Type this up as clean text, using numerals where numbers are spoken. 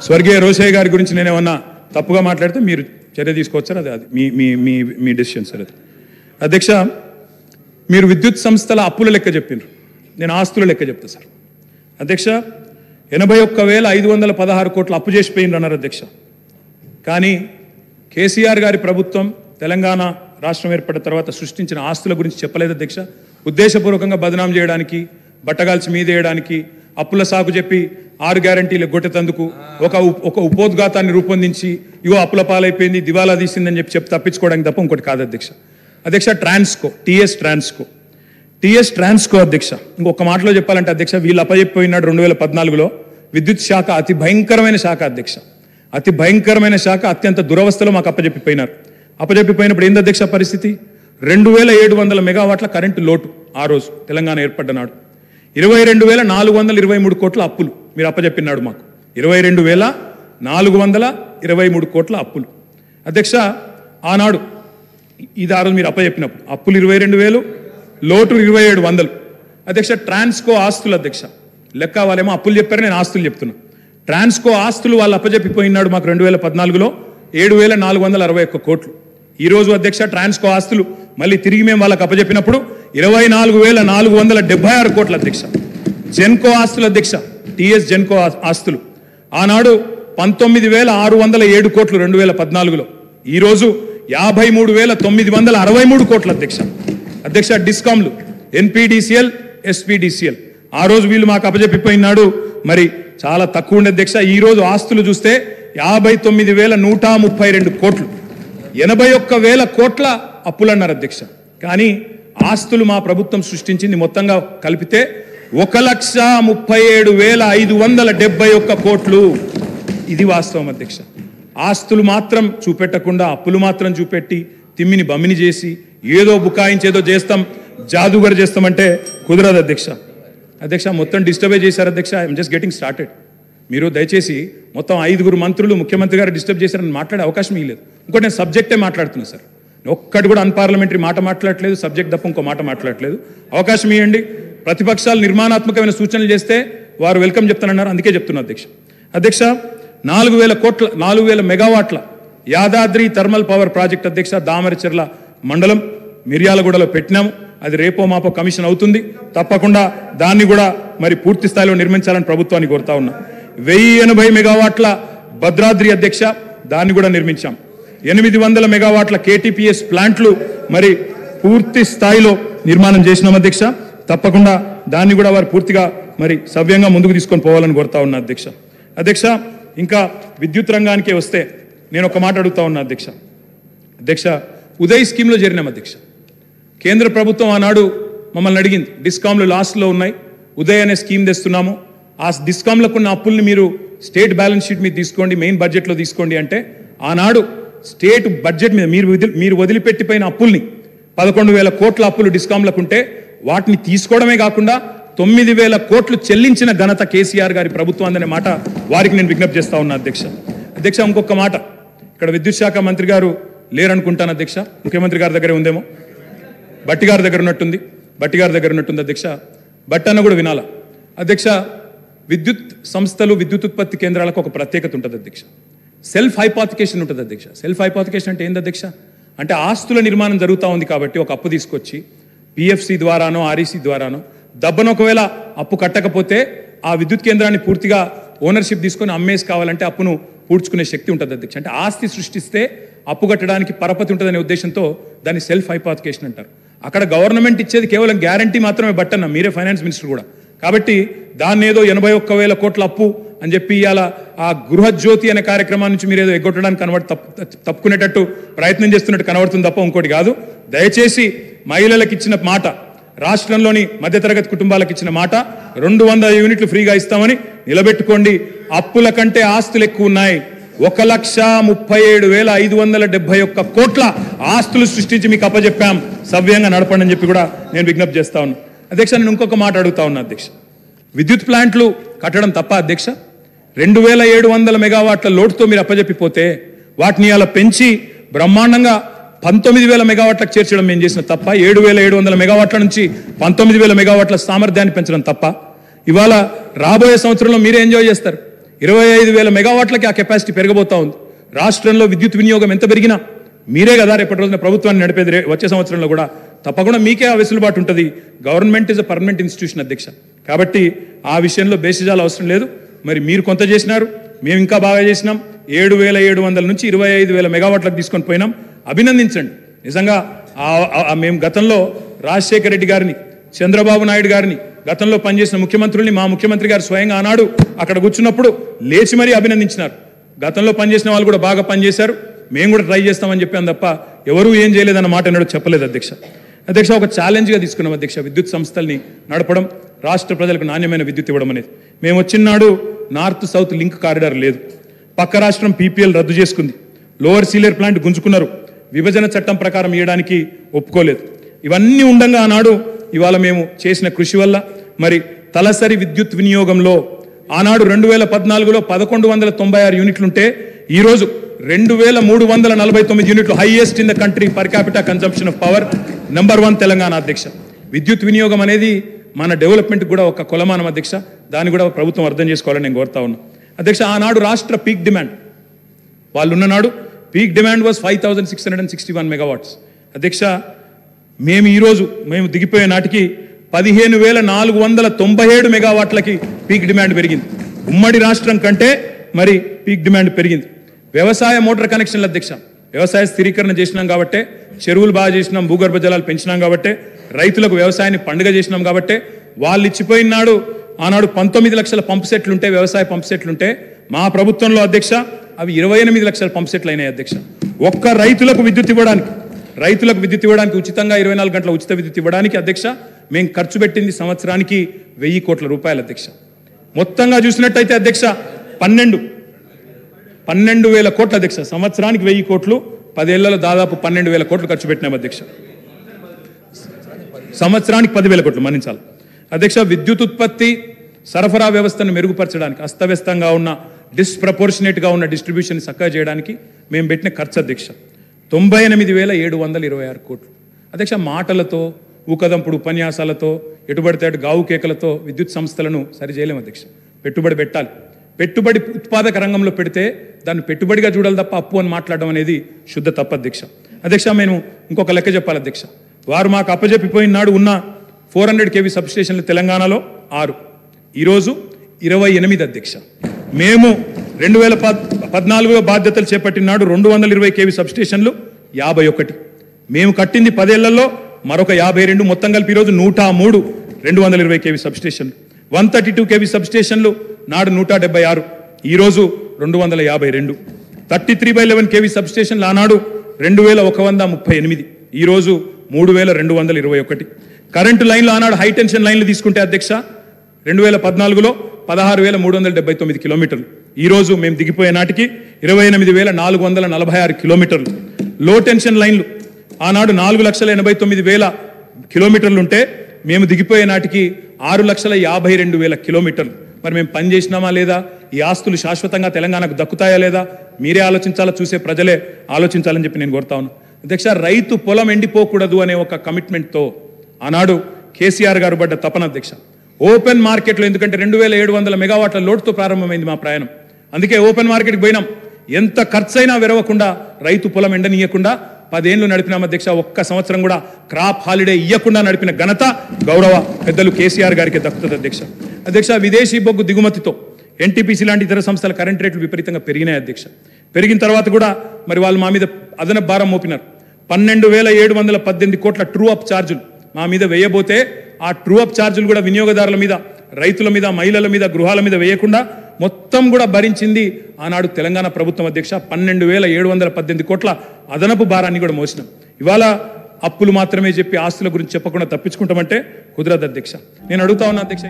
స్వర్గీయ రోషయ్య గారి గురించి నేనేమన్నా తప్పుగా మాట్లాడితే మీరు చర్య తీసుకోవచ్చు సార్. అది మీ మీ మీ మీ డెసిషన్ సార్. అది అధ్యక్ష, మీరు విద్యుత్ సంస్థల అప్పుల లెక్క చెప్పినారు, నేను ఆస్తుల లెక్క చెప్తా సార్. అధ్యక్ష, 81,516 కోట్ల అప్పు చేసిపోయినారు అన్నారు అధ్యక్ష. కానీ కేసీఆర్ గారి ప్రభుత్వం తెలంగాణ రాష్ట్రం ఏర్పడిన తర్వాత సృష్టించిన ఆస్తుల గురించి చెప్పలేదు అధ్యక్ష. ఉద్దేశపూర్వకంగా బదనాం చేయడానికి, బట్టగాల్చి మీదేయడానికి, అప్పుల సాకు చెప్పి 6 గ్యారంటీలు గొట్టెతందుకు ఒక ఉపోద్ఘాతాన్ని రూపొందించి ఇగో అప్పుల పాలైపోయింది, దివాలా తీసిందని చెప్పి తప్పించుకోవడానికి తప్ప ఇంకోటి కాదు అధ్యక్ష. అధ్యక్ష, ట్రాన్స్కో, టీఎస్ ట్రాన్స్కో అధ్యక్ష, ఇంకొక మాటలో చెప్పాలంటే అధ్యక్ష, వీళ్ళు అప్పచెప్పిపోయినాడు 2014లో. విద్యుత్ శాఖ అతి భయంకరమైన శాఖ అధ్యక్ష, అతి భయంకరమైన శాఖ, అత్యంత దురవస్థలో మాకు అప్పచెప్పిపోయినారు. అప్పచెప్పిపోయినప్పుడు ఏంది అధ్యక్ష పరిస్థితి? 2,700 మెగావాట్ల కరెంటు లోటు ఆ రోజు తెలంగాణ ఏర్పడ్డ నాడు. 22,423 కోట్ల అప్పులు మీరు అప్పచెప్పినాడు మాకు. 22,423 కోట్ల అప్పులు అధ్యక్ష. ఆనాడు ఇది ఆ రోజు మీరు అప్పచెప్పినప్పుడు అప్పులు 22,000, లోటు 2,700 అధ్యక్ష. ట్రాన్స్కో ఆస్తులు అధ్యక్ష, లెక్క వాళ్ళేమో అప్పులు చెప్పారు, నేను ఆస్తులు చెప్తున్నా. ట్రాన్స్కో ఆస్తులు వాళ్ళు అప్పచెప్పిపోయినాడు మాకు 2014లో 7,461 కోట్లు. ఈరోజు అధ్యక్ష ట్రాన్స్కో ఆస్తులు మళ్ళీ తిరిగి మేము వాళ్ళకి అప్పచెప్పినప్పుడు 24,476 కోట్ల అధ్యక్ష. జెన్కో ఆస్తులు అధ్యక్ష, టీఎస్ జెన్కో ఆస్తులు ఆనాడు 19,607 కోట్లు 2014లో, ఈరోజు 53,963 కోట్ల అధ్యక్ష. అధ్యక్ష, డిస్కామ్లు ఎన్పీడీసీఎల్, ఎస్పీడీసీఎల్ ఆ రోజు వీళ్ళు మాకు అప్పచెప్పిపోయినాడు మరి చాలా తక్కువ ఉండే అధ్యక్ష. ఈరోజు ఆస్తులు చూస్తే 59,132 కోట్లు, 81,000 కోట్ల అప్పులు అన్నారు అధ్యక్ష. కానీ ఆస్తులు మా ప్రభుత్వం సృష్టించింది మొత్తంగా కలిపితే 1,37,571 కోట్లు. ఇది వాస్తవం అధ్యక్ష. ఆస్తులు మాత్రం చూపెట్టకుండా అప్పులు మాత్రం చూపెట్టి తిమ్మిని బమ్మిని చేసి ఏదో బుకాయించేదో చేస్తాం, జాదుగర్ చేస్తామంటే కుదరదు అధ్యక్ష. అధ్యక్ష, మొత్తం డిస్టర్బే చేశారు అధ్యక్ష. I'm just getting started. మీరు దయచేసి మొత్తం 5 మంత్రులు ముఖ్యమంత్రి గారు డిస్టర్బ్ చేశారని మాట్లాడే అవకాశం ఇవ్వలేదు. ఇంకోటి నేను సబ్జెక్టే మాట్లాడుతున్నా సార్, ఒక్కటి కూడా అన్పార్లమెంటరీ మాట మాట్లాడట్లేదు, సబ్జెక్ట్ తప్ప ఇంకో మాట మాట్లాడట్లేదు. అవకాశం ఇవ్వండి. ప్రతిపక్షాలు నిర్మాణాత్మకమైన సూచనలు చేస్తే వారు వెల్కమ్ చెప్తానన్నారు, అందుకే చెప్తున్నా అధ్యక్ష. అధ్యక్ష, 4,000 మెగావాట్ల యాదాద్రి థర్మల్ పవర్ ప్రాజెక్ట్ అధ్యక్ష, దామరచెర్ల మండలం మిర్యాలగూడలో పెట్టినాము. అది రేపో మాపో కమిషన్ అవుతుంది. తప్పకుండా దాన్ని కూడా మరి పూర్తి స్థాయిలో నిర్మించాలని ప్రభుత్వాన్ని కోరుతా ఉన్నా. 1,080 మెగావాట్ల భద్రాద్రి అధ్యక్ష, దాన్ని కూడా నిర్మించాం. 800 మెగావాట్ల కేటీపీఎస్ ప్లాంట్లు మరి పూర్తి స్థాయిలో నిర్మాణం చేసినాం అధ్యక్ష. తప్పకుండా దాన్ని కూడా వారు పూర్తిగా మరి సవ్యంగా ముందుకు తీసుకొని పోవాలని కోరుతా ఉన్నా అధ్యక్ష. అధ్యక్ష, ఇంకా విద్యుత్ రంగానికే వస్తే నేను ఒక మాట అడుగుతా ఉన్నా అధ్యక్ష. అధ్యక్ష, ఉదయ్ స్కీమ్లో చేరినాం అధ్యక్ష. కేంద్ర ప్రభుత్వం ఆనాడు మమ్మల్ని అడిగింది, డిస్కామ్లు లాస్ట్లో ఉన్నాయి, ఉదయ్ అనే స్కీమ్ తెస్తున్నాము, ఆ డిస్కామ్లకు ఉన్న అప్పుల్ని మీరు స్టేట్ బ్యాలెన్స్ షీట్ మీద తీసుకోండి, మెయిన్ బడ్జెట్లో తీసుకోండి అంటే ఆనాడు స్టేట్ బడ్జెట్ మీద మీరు వదిలిపెట్టిపోయిన అప్పుల్ని 11,000 కోట్ల అప్పులు డిస్కామ్లకు ఉంటే వాటిని తీసుకోవడమే కాకుండా 9,000 కోట్లు చెల్లించిన ఘనత కేసీఆర్ గారి ప్రభుత్వం అనే మాట వారికి నేను విజ్ఞప్తి చేస్తా ఉన్నా అధ్యక్ష. అధ్యక్ష, ఇంకొక మాట, ఇక్కడ విద్యుత్ శాఖ మంత్రి గారు లేరనుకుంటాను అధ్యక్ష, ముఖ్యమంత్రి గారి దగ్గరే ఉందేమో, బట్టి గారి దగ్గర ఉన్నట్టుంది అధ్యక్ష. బట్టి అన్న కూడా వినాలా అధ్యక్ష. విద్యుత్ సంస్థలు, విద్యుత్ ఉత్పత్తి కేంద్రాలకు ఒక ప్రత్యేకత ఉంటుంది అధ్యక్ష. సెల్ఫ్ హైపాతికేషన్ ఉంటుంది అధ్యక్ష. సెల్ఫ్ హైపాతికేషన్ అంటే ఏంది అధ్యక్ష? అంటే ఆస్తుల నిర్మాణం జరుగుతూ ఉంది కాబట్టి ఒక అప్పు తీసుకొచ్చి పిఎఫ్సి ద్వారానో ఆర్ఈసీ ద్వారానో దబ్బను ఒకవేళ అప్పు కట్టకపోతే ఆ విద్యుత్ కేంద్రాన్ని పూర్తిగా ఓనర్షిప్ తీసుకొని అమ్మేసి కావాలంటే అప్పును పూడ్చుకునే శక్తి ఉంటుంది అధ్యక్ష. అంటే ఆస్తి సృష్టిస్తే అప్పు కట్టడానికి పరపతి ఉంటుందనే ఉద్దేశంతో దాన్ని సెల్ఫ్ హైపాతికేషన్ అంటారు. అక్కడ గవర్నమెంట్ ఇచ్చేది కేవలం గ్యారంటీ మాత్రమే బట్టన్న, మీరే ఫైనాన్స్ మినిస్టర్ కూడా. కాబట్టి దాన్ని ఏదో 81,000 కోట్ల అప్పు అని చెప్పి ఇవాళ ఆ గృహజ్యోతి అనే కార్యక్రమం నుంచి మీరు ఏదో ఎగ్గొట్టడానికి తప్పుకునేటట్టు ప్రయత్నం చేస్తున్నట్టు కనబడుతుంది తప్ప ఇంకోటి కాదు. దయచేసి మహిళలకు ఇచ్చిన మాట, రాష్ట్రంలోని మధ్యతరగతి కుటుంబాలకు ఇచ్చిన మాట 200 యూనిట్లు ఫ్రీగా ఇస్తామని నిలబెట్టుకోండి. అప్పుల కంటే ఆస్తులు ఎక్కువ ఉన్నాయి. 1,37,571 కోట్ల ఆస్తులు సృష్టించి మీకు అప్పచెప్పాం, సవ్యంగా నడపండి అని చెప్పి కూడా నేను విజ్ఞప్తి చేస్తా ఉన్నా అధ్యక్ష. నేను ఇంకొక మాట అడుగుతా ఉన్నా అధ్యక్ష, విద్యుత్ ప్లాంట్లు కట్టడం తప్ప అధ్యక్ష? 2,700 మెగావాట్ల లోటుతో మీరు అప్పచెప్పిపోతే వాటిని అలా పెంచి బ్రహ్మాండంగా 19,000 మెగావాట్లకు చేర్చడం మేము చేసిన తప్ప? 7,700 మెగావాట్ల నుంచి 19,000 మెగావాట్ల సామర్థ్యాన్ని పెంచడం తప్ప? ఇవాళ రాబోయే సంవత్సరంలో మీరే ఎంజాయ్ చేస్తారు. 25,000 మెగావాట్లకి ఆ కెపాసిటీ పెరగబోతా ఉంది. రాష్ట్రంలో విద్యుత్ వినియోగం ఎంత పెరిగినా మీరే కదా రేపటి రోజున ప్రభుత్వాన్ని నడిపేది. వచ్చే సంవత్సరంలో కూడా తప్పకుండా మీకే ఆ వెసులుబాటు ఉంటుంది. Government is a permanent institution అధ్యక్ష. కాబట్టి ఆ విషయంలో బేసిజాలు అవసరం లేదు. మరి మీరు కొంత చేసినారు, మేము ఇంకా బాగా చేసినాం. 7,700 నుంచి 25,000 మెగావాట్లకు తీసుకొని పోయినాం. అభినందించండి. నిజంగా మేము గతంలో రాజశేఖర రెడ్డి గారిని, చంద్రబాబు నాయుడు గారిని, గతంలో పనిచేసిన ముఖ్యమంత్రుల్ని మా ముఖ్యమంత్రి గారు స్వయంగా ఆనాడు అక్కడ కూర్చున్నప్పుడు లేచి మరీ అభినందించినారు. గతంలో పనిచేసిన వాళ్ళు కూడా బాగా పనిచేశారు, మేము కూడా ట్రై చేస్తామని చెప్పాను తప్ప ఎవరూ ఏం చేయలేదన్న మాట ఎన్నడూ చెప్పలేదు అధ్యక్ష. అధ్యక్ష, ఒక ఛాలెంజ్గా తీసుకున్నాం అధ్యక్ష విద్యుత్ సంస్థల్ని నడపడం, రాష్ట్ర ప్రజలకు నాణ్యమైన విద్యుత్ ఇవ్వడం అనేది. మేము వచ్చినాడు నార్త్ సౌత్ లింక్ కారిడార్ లేదు, పక్క రాష్ట్రం పీపీఎల్ రద్దు చేసుకుంది, లోవర్ సీలేర్ ప్లాంట్ గుంజుకున్నారు, విభజన చట్టం ప్రకారం ఇవ్వడానికి ఒప్పుకోలేదు. ఇవన్నీ ఉండగా ఆనాడు ఇవాళ మేము చేసిన కృషి వల్ల మరి తలసరి విద్యుత్ వినియోగంలో ఆనాడు 2014లో 1196 యూనిట్లుంటే ఈరోజు 2349 యూనిట్లు, highest in the country per capita consumption of power, number 1 Telangana అధ్యక్ష. విద్యుత్ వినియోగం అనేది మన డెవలప్మెంట్ కూడా ఒక కొలమానం అధ్యక్ష. దాన్ని కూడా ప్రభుత్వం అర్థం చేసుకోవాలని నేను కోరుతా ఉన్నా అధ్యక్ష. ఆనాడు రాష్ట్ర పీక్ డిమాండ్ వాళ్ళు ఉన్ననాడు పీక్ డిమాండ్ వాజ్ 5661 మెగావాట్స్ అధ్యక్ష. మేము దిగిపోయే నాటికి 15,497 మెగావాట్లకి పీక్ డిమాండ్ పెరిగింది. ఉమ్మడి రాష్ట్రం కంటే మరి పీక్ డిమాండ్ పెరిగింది. వ్యవసాయ మోటార్ కనెక్షన్ల అధ్యక్ష, వ్యవసాయ స్థిరీకరణ చేసినాం కాబట్టే, చెరువులు బాగా చేసినాం, భూగర్భ జలాలు పెంచినాం కాబట్టే, రైతులకు వ్యవసాయాన్ని పండుగ చేసినాం కాబట్టే వాళ్ళు ఇచ్చిపోయినాడు. ఆనాడు 19 లక్షల పంప్ సెట్లుంటే, వ్యవసాయ పంప్ సెట్లుంటే మా ప్రభుత్వంలో అధ్యక్ష అవి 28 లక్షల పంప్ సెట్లు అయినాయి అధ్యక్ష. ఒక్క రైతులకు విద్యుత్ ఇవ్వడానికి ఉచితంగా 24 గంటల ఉచిత విద్యుత్ ఇవ్వడానికి అధ్యక్ష మేము ఖర్చు పెట్టింది సంవత్సరానికి 1000 కోట్ల రూపాయలు అధ్యక్ష. మొత్తంగా చూసినట్టయితే అధ్యక్ష 12,000 కోట్ల అధ్యక్ష. సంవత్సరానికి 1000 కోట్లు, 10 ఏళ్లలో దాదాపు 12,000 కోట్లు ఖర్చు పెట్టినాం అధ్యక్ష. సంవత్సరానికి 10,000 కోట్లు మన్నించాలి అధ్యక్ష. విద్యుత్ ఉత్పత్తి సరఫరా వ్యవస్థను మెరుగుపరచడానికి, అస్తవ్యస్తంగా ఉన్న డిస్ప్రపోర్షనేట్గా ఉన్న డిస్ట్రిబ్యూషన్ చక్కగా చేయడానికి మేము పెట్టిన ఖర్చు అధ్యక్ష 98,726 కోట్లు అధ్యక్ష. మాటలతో, ఊకదంపుడు ఉపన్యాసాలతో, ఎటుబడితే అటు గావు కేకలతో విద్యుత్ సంస్థలను సరిచేయలేము అధ్యక్ష. పెట్టుబడి పెట్టాలి. పెట్టుబడి ఉత్పాదక రంగంలో పెడితే దాన్ని పెట్టుబడిగా చూడాలి తప్ప అప్పు అని మాట్లాడడం అనేది శుద్ధ తప్పు అధ్యక్ష. అధ్యక్ష, మేము ఇంకొక లెక్క చెప్పాలి అధ్యక్ష. వారు మాకు అప్పజెప్పిపోయిన నాడు ఉన్న 400 kV సబ్స్టేషన్లు తెలంగాణలో 6, ఈరోజు 28 అధ్యక్ష. మేము 2014లో బాధ్యతలు చేపట్టిన నాడు 220 kV సబ్స్టేషన్లు 51. మేము కట్టింది 10 ఏళ్లలో మరొక 52, మొత్తం కలిపి ఈరోజు 103 220 kV సబ్స్టేషన్లు. 132 kV సబ్స్టేషన్లు నాడు 176, ఈరోజు 252. 33/11 kV సబ్స్టేషన్లు ఆనాడు 2138, ఈరోజు 3221. కరెంటు లైన్లు ఆనాడు హై టెన్షన్ లైన్లు తీసుకుంటే అధ్యక్ష 2014లో 16,379 కిలోమీటర్లు, ఈరోజు మేము దిగిపోయే నాటికి 28,446 కిలోమీటర్లు. లో టెన్షన్ లైన్లు ఆనాడు 4,89,000 కిలోమీటర్లు ఉంటే మేము దిగిపోయే నాటికి 6,52,000 కిలోమీటర్లు. మరి మేము పని చేసినామా లేదా? ఈ ఆస్తులు శాశ్వతంగా తెలంగాణకు దక్కుతాయా లేదా? మీరే ఆలోచించాలా, చూసే ప్రజలే ఆలోచించాలని చెప్పి నేను కోరుతా ఉన్నాను అధ్యక్ష. రైతు పొలం ఎండిపోకూడదు అనే ఒక కమిట్మెంట్తో ఆనాడు కేసీఆర్ గారు పడ్డ తపన అధ్యక్ష. ఓపెన్ మార్కెట్లో, ఎందుకంటే 2,700 మెగావాట్ల లోటుతో ప్రారంభమైంది మా ప్రయాణం, అందుకే ఓపెన్ మార్కెట్కి పోయినాం. ఎంత ఖర్చైనా విరవకుండా, రైతు పొలం ఎండనీయకుండా 10 ఏళ్లు నడిపినాం అధ్యక్ష. ఒక్క సంవత్సరం కూడా క్రాప్ హాలిడే ఇవ్వకుండా నడిపిన ఘనత గౌరవ పెద్దలు కేసీఆర్ గారికి దక్కుతుంది అధ్యక్ష. అధ్యక్ష, విదేశీ బొగ్గు దిగుమతితో ఎన్టీపీసీ లాంటి ఇతర సంస్థల కరెంట్ రేట్లు విపరీతంగా పెరిగినాయి అధ్యక్ష. పెరిగిన తర్వాత కూడా మరి వాళ్ళు మా మీద అదనపు భారం మోపినారు. 12,718 కోట్ల ట్రూ అప్ ఛార్జీలు మా మీద వేయబోతే, ఆ ట్రూ అప్ ఛార్జీలు కూడా వినియోగదారుల మీద, రైతుల మీద, మహిళల మీద, గృహాల మీద వేయకుండా మొత్తం కూడా భరించింది ఆనాడు తెలంగాణ ప్రభుత్వం అధ్యక్ష. 12,718 కోట్ల అదనపు భారాన్ని కూడా మోసినాం. ఇవాళ అప్పులు మాత్రమే చెప్పి ఆస్తుల గురించి చెప్పకుండా తప్పించుకుంటామంటే కుదరదు అధ్యక్ష. నేను అడుగుతా ఉన్నా అధ్యక్ష.